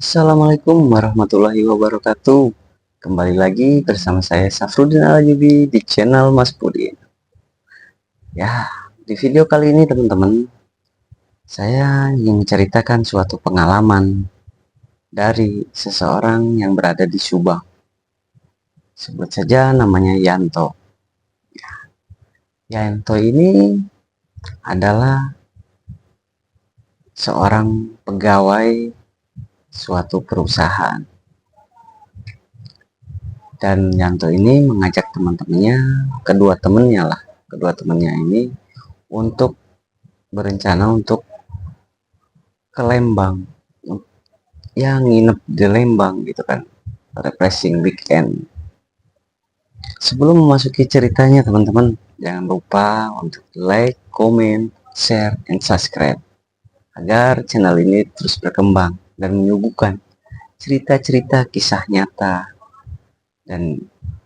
Assalamualaikum warahmatullahi wabarakatuh. Kembali lagi bersama saya Safrudin Alajubi di channel Mas Pudin. Ya, di video kali ini teman-teman, saya ingin menceritakan suatu pengalaman dari seseorang yang berada di Subang. Sebut saja namanya Yanto. Yanto ini adalah seorang pegawai suatu perusahaan. Dan Yanto ini mengajak teman-temannya, kedua temannya ini untuk berencana untuk ke Lembang, ya nginep di Lembang gitu kan, refreshing weekend. Sebelum memasuki ceritanya teman-teman, jangan lupa untuk like, comment, share, and subscribe agar channel ini terus berkembang dan menyuguhkan cerita-cerita kisah nyata dan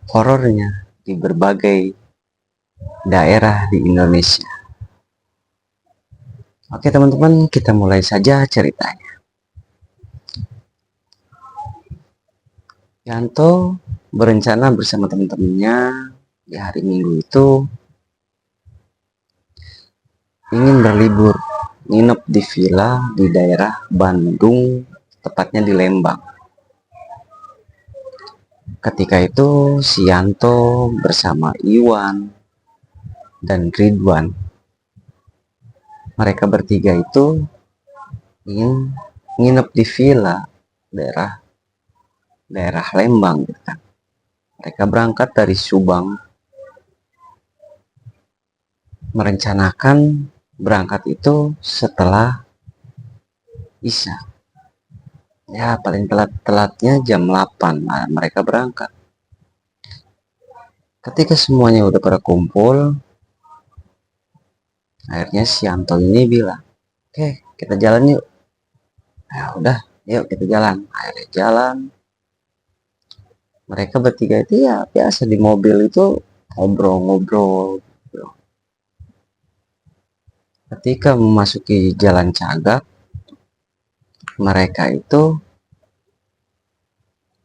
horornya di berbagai daerah di Indonesia. Oke teman-teman, kita mulai saja ceritanya. Yanto berencana bersama teman-temannya di hari Minggu itu ingin berlibur, nginep di villa di daerah Bandung, tepatnya di Lembang. Ketika itu si Yanto bersama Iwan dan Ridwan, mereka bertiga itu ingin nginep di villa daerah Lembang gitu kan. Mereka berangkat dari Subang, merencanakan berangkat itu setelah Isya. Ya paling telatnya jam 8 mereka berangkat. Ketika semuanya udah pada kumpul, akhirnya si Anton ini bilang, oke kita jalan yuk. Ya udah, yuk kita jalan. Akhirnya jalan. Mereka bertiga itu ya biasa di mobil itu ngobrol-ngobrol. Ketika memasuki jalan Cagak, mereka itu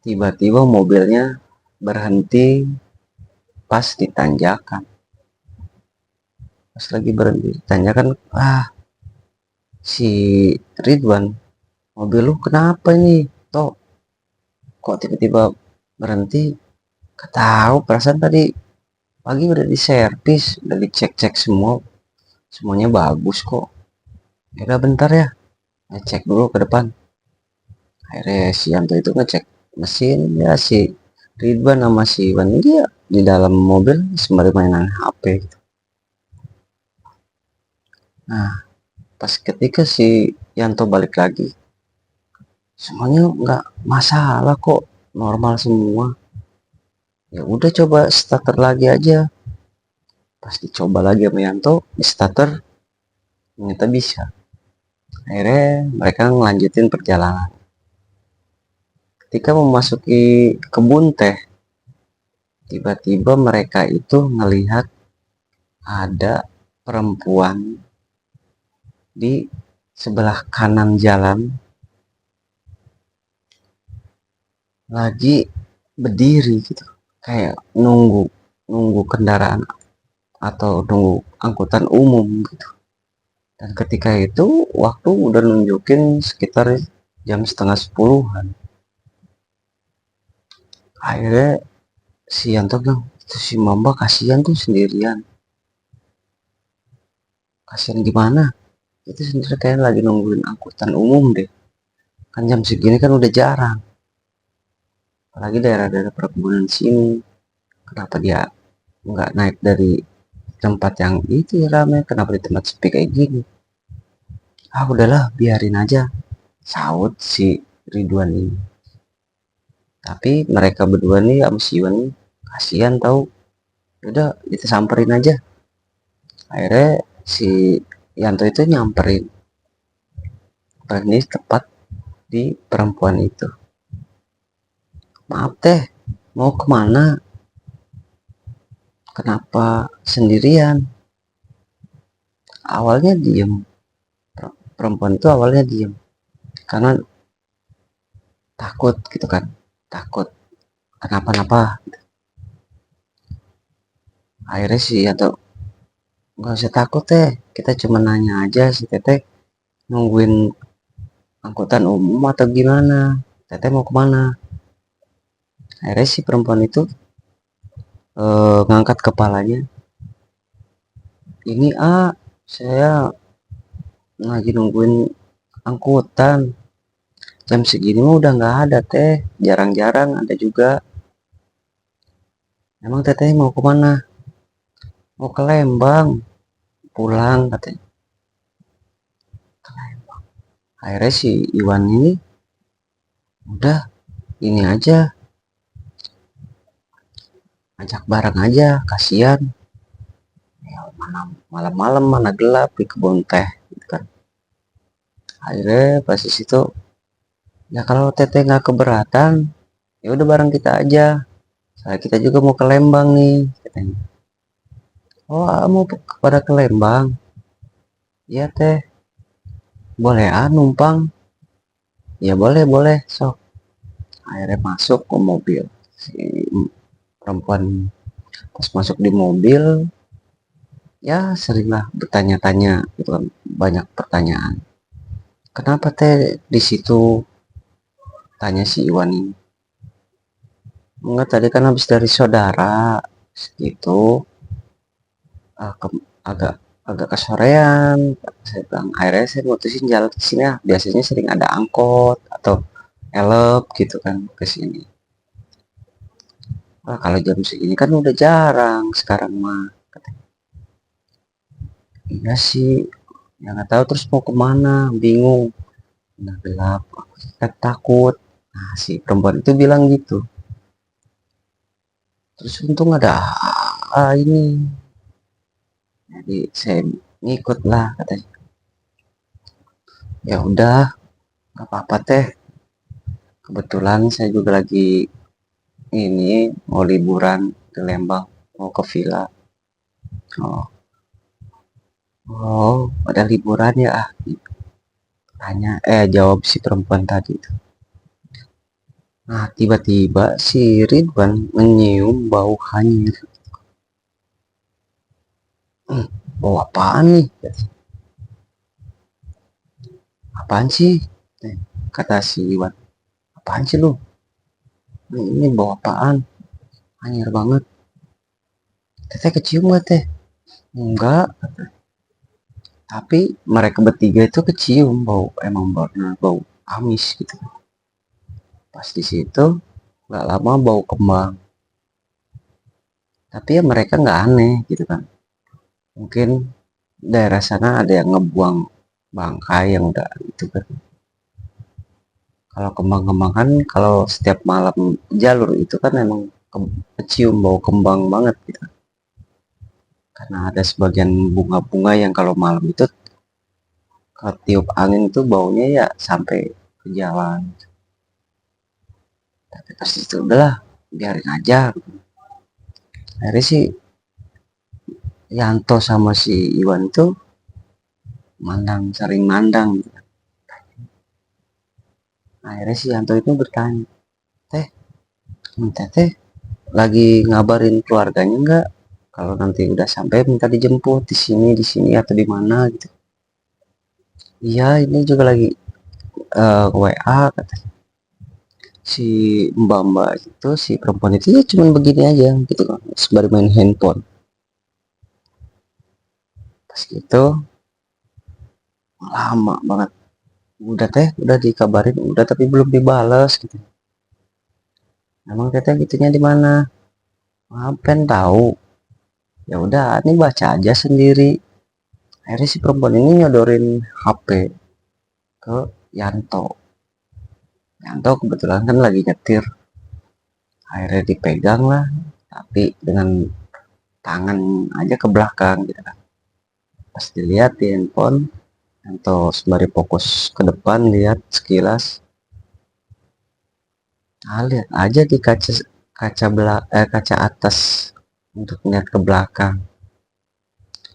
tiba-tiba mobilnya berhenti pas di tanjakan. Pas lagi berhenti di tanjakan, si Ridwan, mobil lu kenapa ini? Toh, kok tiba-tiba berhenti? Tahu perasaan tadi pagi udah diservis, udah dicek-cek semua, semuanya bagus kok. Ya bentar ya, ngecek dulu ke depan. Akhirnya si Yanto itu ngecek mesin, ya si Ridwan sama si Iwan dia di dalam mobil sembari mainan HP gitu. Nah, pas ketika si Yanto balik lagi, semuanya nggak masalah kok, normal semua. Ya udah coba starter lagi aja. Pas dicoba lagi sama Yanto, di starter ternyata bisa. Akhirnya mereka ngelanjutin perjalanan. Ketika memasuki kebun teh, tiba-tiba mereka itu ngelihat ada perempuan di sebelah kanan jalan lagi berdiri gitu, kayak nunggu kendaraan atau nunggu angkutan umum gitu. Dan ketika itu waktu udah nunjukin sekitar jam setengah 10-an. Akhirnya si Yanto bilang, itu si Mamba kasihan tuh sendirian. Kasihan gimana? Itu sendiri kayak lagi nungguin angkutan umum deh. Kan jam segini kan udah jarang. Apalagi daerah-daerah perkebunan sini. Kenapa dia nggak naik dari tempat yang itu ya rame? Kenapa di tempat sepi kayak gini? Udahlah biarin aja, saut si Ridwan ini. Tapi mereka berdua nih sama si Iwan nih kasihan tahu. Udah kita samperin aja. Akhirnya si Yanto itu nyamperin. Ini tepat di perempuan itu. Maaf teh, mau kemana? Kenapa sendirian? Awalnya diem. Perempuan itu awalnya diem. Karena takut gitu kan, takut kenapa-napa. Akhirnya sih atau nggak usah takut teh, kita cuma nanya aja si teteh nungguin angkutan umum atau gimana, teteh mau kemana. Akhirnya si perempuan itu ngangkat kepalanya, ini saya lagi nungguin angkutan, jam segini mah udah nggak ada teh, jarang-jarang ada juga. Emang teteh mau kemana? Mau ke Lembang, pulang katanya. Akhirnya si Iwan ini udah ini aja, ajak bareng aja, kasihan. Ya, mana malam-malam mana gelap di kebun teh gitu kan. Akhirnya pas di situ, ya kalau teteh nggak keberatan, ya udah bareng kita aja. Saya kita juga mau ke Lembang nih, katanya. Oh, mau pada ke Lembang? Iya teh, boleh numpang? Ya boleh boleh, sok. Akhirnya masuk ke mobil. Si perempuan pas masuk di mobil, ya seringlah bertanya-tanya, gitu kan, banyak pertanyaan. Kenapa teh di situ? Tanya si Iwan ini. Enggak, tadi kan habis dari saudara, gitu. Agak agak kesorean. Saya bilang, akhirnya saya mutusin jalan ke sini ya. Biasanya sering ada angkot atau elep gitu kan ke sini. Wah, kalau jam segini kan udah jarang sekarang mah. Iya sih, ya nggak tahu terus mau kemana, bingung. Udah gelap, aku takut. Nah, si perempuan itu bilang gitu. Terus untung ada ini. Jadi saya ngikut lah katanya. Ya udah, nggak apa-apa teh. Kebetulan saya juga lagi ini mau liburan ke Lembang, mau ke villa. Oh, oh, ada liburan ya? Tanya, jawab si perempuan tadi. Nah, tiba-tiba si Ridwan menyium bau hanyir. Hmm, bau apaan nih? Apaan sih? Kata si Iwan. Apaan sih lu? Ini bau apaan? Hanyir banget. Teteh kecium gak teh? Enggak. Tapi mereka bertiga itu kecium bau, emang bau amis gitu. Pas di situ nggak lama bau kembang. Tapi ya mereka nggak aneh gitu kan. Mungkin daerah sana ada yang ngebuang bangkai yang udah itu kan. Kalau kembang-kembang kan kalau setiap malam jalur itu kan emang kecium bau kembang banget gitu. Karena ada sebagian bunga-bunga yang kalau malam itu kalau tiup angin itu baunya ya sampai ke jalan. Tapi pas itu udahlah biarin aja. Akhirnya sih Yanto sama si Iwan itu sering mandang. Akhirnya si Yanto itu bertanya, teh, teh lagi ngabarin keluarganya nggak? Kalau nanti udah sampai minta dijemput di sini atau di mana gitu. Iya, ini juga lagi WA kata si Mbak itu si perempuan itu ya cuman begini aja gitu kan, sembari main handphone. Pas gitu lama banget. Udah teh, udah dikabarin, udah tapi belum dibales gitu. Emang teteh gitunya di mana? Ngapain tahu? Ya udah, ini baca aja sendiri. Akhirnya si perempuan ini nyodorin HP ke Yanto. Yanto kebetulan kan lagi nyetir. Akhirnya dipegang lah, tapi dengan tangan aja ke belakang gitu kan. Pas dilihat di handphone, Yanto sembari fokus ke depan lihat sekilas. Nah, lihat aja di kaca atas untuk lihat ke belakang.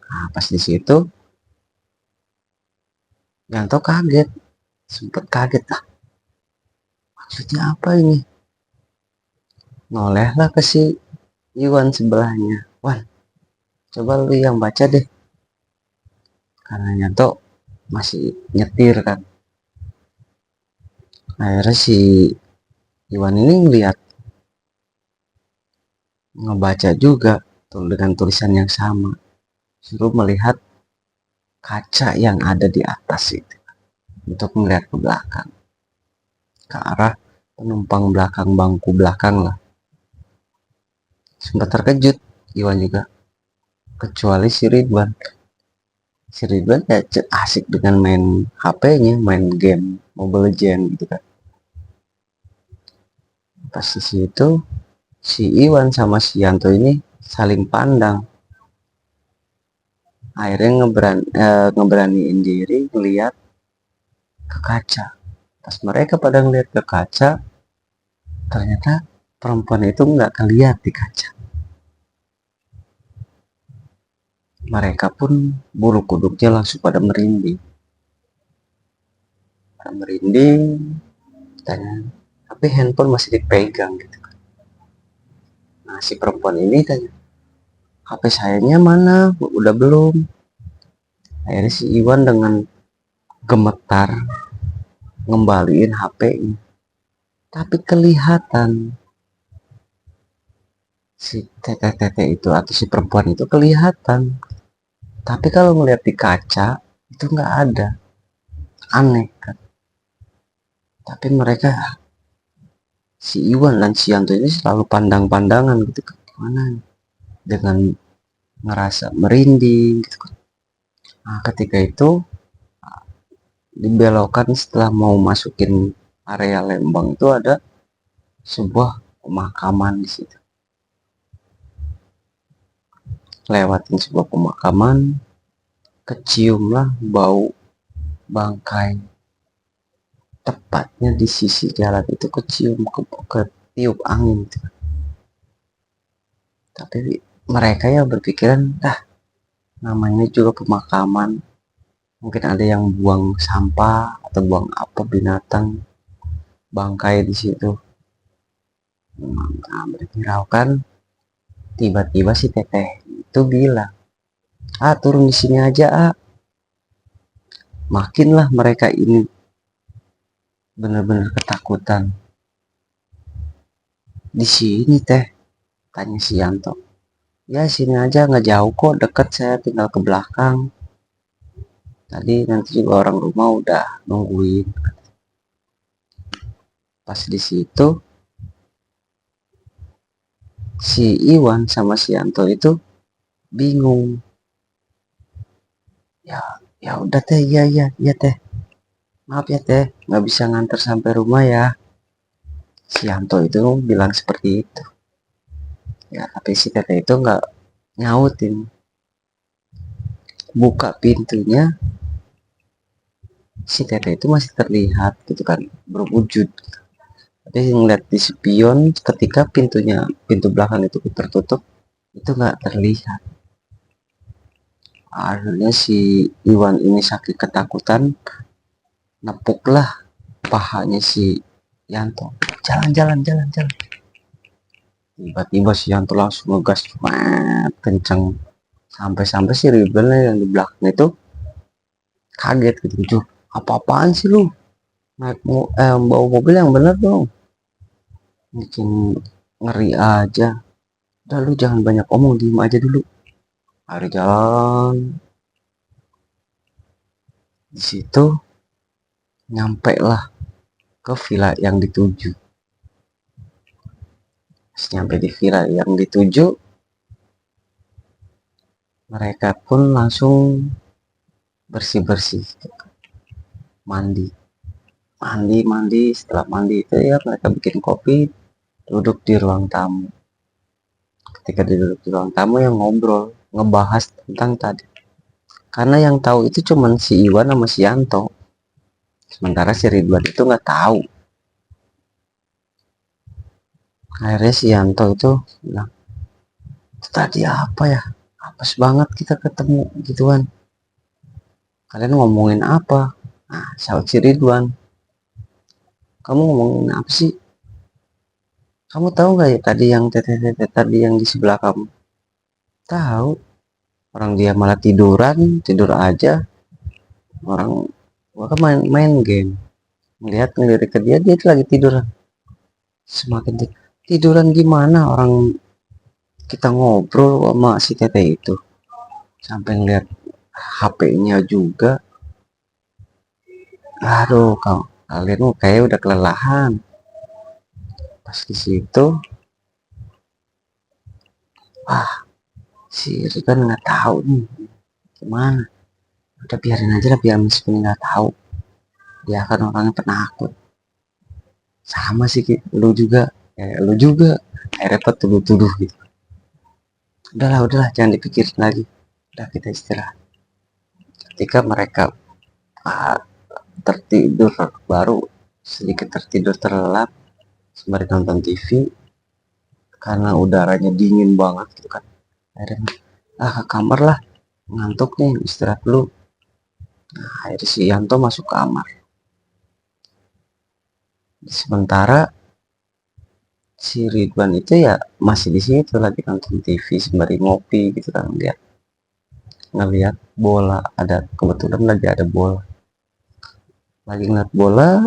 Nah, pas di situ Yanto kaget, sempet kaget lah. maksudnya apa ini? Nolehlah ke si Iwan sebelahnya. Wan, coba lu yang baca deh. Karena Yanto masih nyetir kan. Akhirnya si Iwan ini ngeliat, ngebaca juga dengan tulisan yang sama. Suruh melihat kaca yang ada di atas itu. Untuk melihat ke belakang. Ke arah penumpang belakang, bangku belakang lah. Sempat terkejut Iwan juga. Kecuali si Ridwan. Si Ridwan ya asik dengan main HP-nya, main game Mobile Legends gitu kan. Pas di situ si Iwan sama si Yanto ini saling pandang. Akhirnya ngeberaniin diri ngeliat ke kaca. Pas mereka pada ngeliat ke kaca, ternyata perempuan itu nggak keliat di kaca. Mereka pun bulu kuduknya langsung pada merinding. Tanya, tapi handphone masih dipegang gitu. Nah si perempuan ini tanya, HP sayanya mana? Udah belum? Akhirnya si Iwan dengan gemetar ngembaliin HP-nya. Tapi kelihatan si tete itu atau si perempuan itu kelihatan. Tapi kalau ngeliat di kaca itu nggak ada. Aneh kan. Tapi mereka si Iwan dan si Yanto ini selalu pandang-pandangan gitu kan. Mana dengan ngerasa merinding gitu kan. Nah ketika itu dibelokkan setelah mau masukin area Lembang itu ada sebuah pemakaman di situ. Lewatin sebuah pemakaman, keciumlah bau bangkai. Tepatnya di sisi jalan itu kecium ke tiup angin. Tapi mereka ya berpikiran, namanya juga pemakaman. Mungkin ada yang buang sampah atau buang apa binatang bangkai di situ. Nah, berhiraukan tiba-tiba si teteh itu bilang, turun di sini aja, Makinlah mereka ini benar-benar ketakutan. Di sini teh, tanya si Yanto. Ya sini aja, nggak jauh kok, deket, saya tinggal ke belakang. Tadi nanti juga orang rumah udah nungguin. Pas di situ si Iwan sama si Yanto itu bingung. Ya udah teh, iya teh. Maaf ya teh, nggak bisa nganter sampai rumah ya. Si Yanto itu bilang seperti itu. Ya tapi si teteh itu nggak nyautin. Buka pintunya, si teteh itu masih terlihat gitu kan, berwujud. Tapi ngeliat di spion ketika pintu belakang itu tertutup, itu nggak terlihat. Akhirnya si Iwan ini sakit ketakutan, nepuklah pahanya si Yanto. Jalan. Tiba-tiba si Yanto langsung ngegas kenceng. Sampai-sampai si Ridwan yang di belakang itu kaget gitu. Apa-apaan sih lu? Naik bawa mobil yang bener dong. Bikin ngeri aja. Udah lu jangan banyak omong, diem aja dulu. Hari jalan. Di situ nyampe lah ke villa yang dituju. Nyampe di villa yang dituju, mereka pun langsung bersih-bersih, mandi. Setelah mandi itu ya mereka bikin kopi, duduk di ruang tamu. Ketika duduk di ruang tamu yang ngobrol, ngebahas tentang tadi. Karena yang tahu itu cuman si Iwan sama si Yanto. Sementara si Ridwan itu nggak tahu. Akhirnya si Yanto itu bilang, tadi apa ya? Apes banget kita ketemu gituan. Kalian ngomongin apa? Nah, saut si Ridwan. kamu ngomongin apa sih? Kamu tahu nggak ya tadi yang teteh tadi yang di sebelah kamu? Tahu, orang dia malah tiduran, tidur aja. Orang gua kan main game, ngelirik ke dia, dia itu lagi tiduran. Semakin tiduran gimana orang kita ngobrol sama si teteh itu, sampai ngeliat HP-nya juga. Aduh, kalian kayak udah kelelahan. Pas di situ, wah, si Ridwan nggak tahu nih gimana. Udah biarin aja lah, biar meskipun nggak tahu. Dia kan orangnya penakut. Sama sih, lu juga. Repot tuduh-tuduh gitu. Udahlah, jangan dipikirin lagi. Udah, kita istirahat. Ketika mereka ah, tertidur, baru sedikit tertidur terlelap sembari nonton TV karena udaranya dingin banget gitu kan. Akhirnya ke kamar lah, ngantuk nih, istirahat dulu. Nah, akhirnya si Yanto masuk kamar. Sementara si Ridwan itu ya masih di situ lagi nonton TV sembari ngopi gitu kan, ngeliat bola. Ada kebetulan lagi ada bola, lagi ngeliat bola.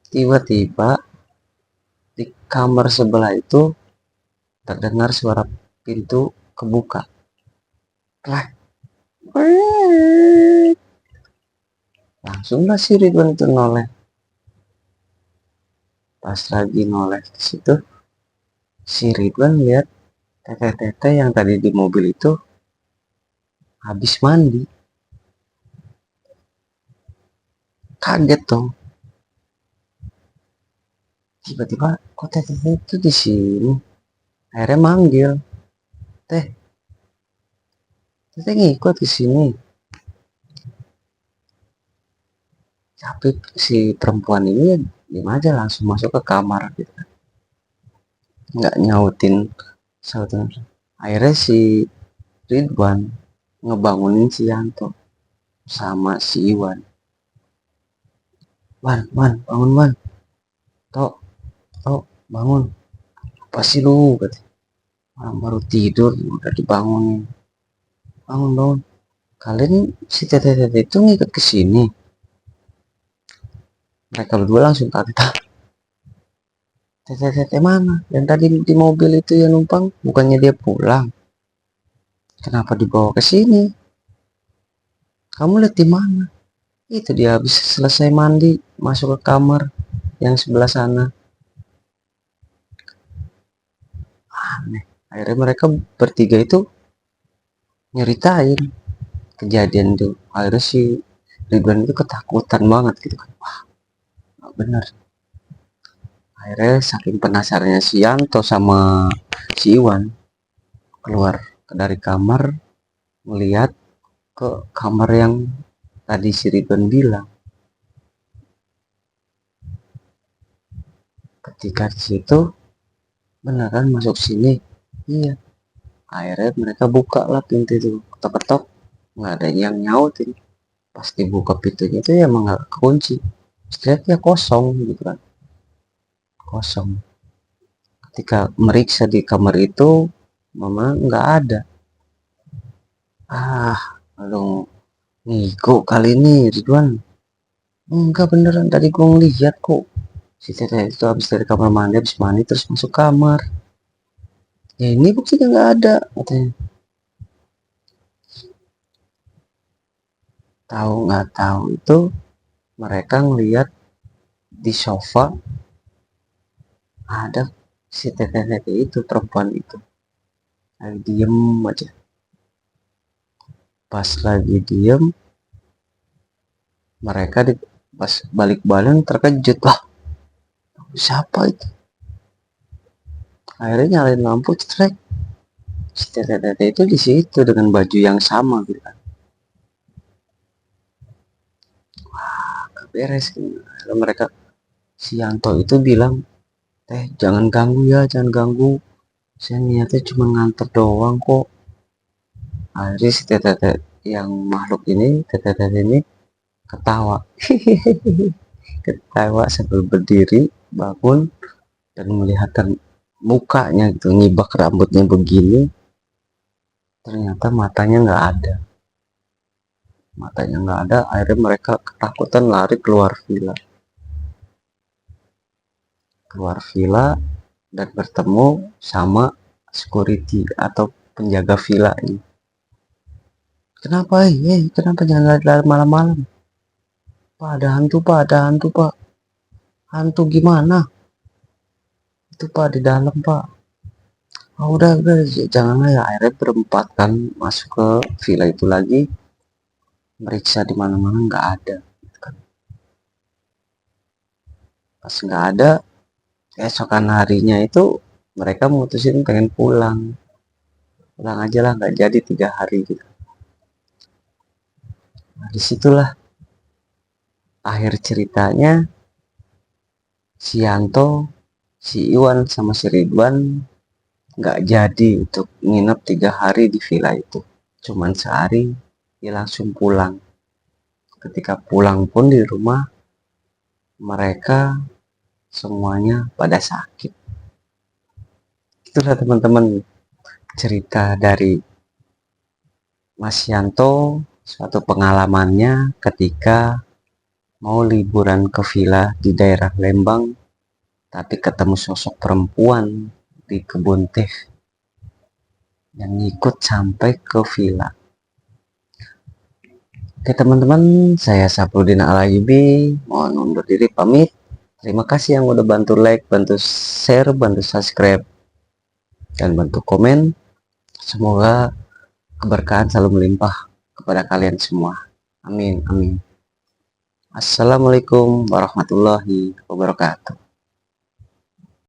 Tiba-tiba di kamar sebelah itu terdengar suara pintu kebuka. Klak. Langsunglah si Ridwan itu noleh. Pas lagi noleh ke situ, si Ridwan lihat teteh-teteh yang tadi di mobil itu habis mandi. Kaget dong. Tiba-tiba kok teteh itu di sini. Akhirnya manggil, teh, teteh ngikut ke sini. Tapi si perempuan ini diem aja, langsung masuk ke kamar gitu, nggak nyautin sautin. Akhirnya si Ridwan ngebangunin si Yanto sama si Iwan. Wan, bangun Wan. Tok, bangun. Apa sih lu? Kata. Orang baru tidur udah dibangunin. Bangun. Kalian si teteh-teteh itu ngikut ke sini. Mereka berdua langsung kaget. Teteh-teteh mana? Yang tadi di mobil itu yang numpang, bukannya dia pulang? Kenapa dibawa ke sini? Kamu lihat di mana? Itu dia habis selesai mandi, masuk ke kamar yang sebelah sana. Aneh. Akhirnya mereka bertiga itu nyeritain kejadian itu. Akhirnya si Ridwan itu ketakutan banget gitu kan. Wah, gak bener. Akhirnya saking penasarannya si Yanto sama si Iwan keluar dari kamar, melihat ke kamar yang tadi si Ridwan bilang. Ketika di situ beneran masuk sini, iya. Akhirnya mereka buka lah pintu itu, ketok-ketok, nggak ada yang nyautin. Pas dibuka pintunya itu ya emang nggak kunci, lihatnya kosong gitu kan, kosong. Ketika meriksa di kamar itu, mama nggak ada. Lalu ngigo kali ini Ridwan. Enggak, beneran tadi gue ngeliat kok si teteh itu habis dari kamar mandi, habis mandi terus masuk kamar. Ya ini buktinya nggak ada katanya. Tahu nggak tahu itu mereka ngeliat di sofa ada si teteh-teteh itu, perempuan itu lagi diem aja. Pas lagi diem, mereka pas balik badan terkejut. Wah, siapa itu? Akhirnya nyalain lampu, cetrek. Si teteh-teteh itu di situ dengan baju yang sama gitu kan. Wah, gak beres gitu. Lalu mereka, si Yanto itu bilang, teh jangan ganggu ya, jangan ganggu. Saya niatnya cuma nganter doang kok. Akhirnya si teteh yang makhluk ini, teteh ini ketawa. ketawa sambil berdiri, bangun, dan melihat mukanya gitu, nyibak rambutnya begini, ternyata matanya nggak ada. Akhirnya mereka ketakutan lari keluar villa dan bertemu sama security atau penjaga villa ini. Kenapa kenapa jangan lari malam-malam, pak, ada hantu pak, hantu gimana itu pak, di dalam pak. Oh, udah jangan ya. Akhirnya berempat kan masuk ke villa itu lagi, meriksa di mana-mana nggak ada kan. Pas nggak ada, keesokan harinya itu mereka mutusin pengen pulang aja lah, nggak jadi 3 hari gitu. Nah, disitulah akhir ceritanya. Si Yanto, si Iwan sama si Ridwan nggak jadi untuk nginep 3 hari di villa itu, cuman sehari dia langsung pulang. Ketika pulang pun di rumah mereka semuanya pada sakit. Itulah teman-teman cerita dari Mas Yanto, suatu pengalamannya ketika mau liburan ke villa di daerah Lembang, tapi ketemu sosok perempuan di kebun teh yang ngikut sampai ke villa. Oke teman-teman, saya Saprudin Alayubi, mohon undur diri pamit. Terima kasih yang udah bantu like, bantu share, bantu subscribe, dan bantu komen. Semoga keberkahan selalu melimpah kepada kalian semua. Amin, amin. Assalamualaikum warahmatullahi wabarakatuh.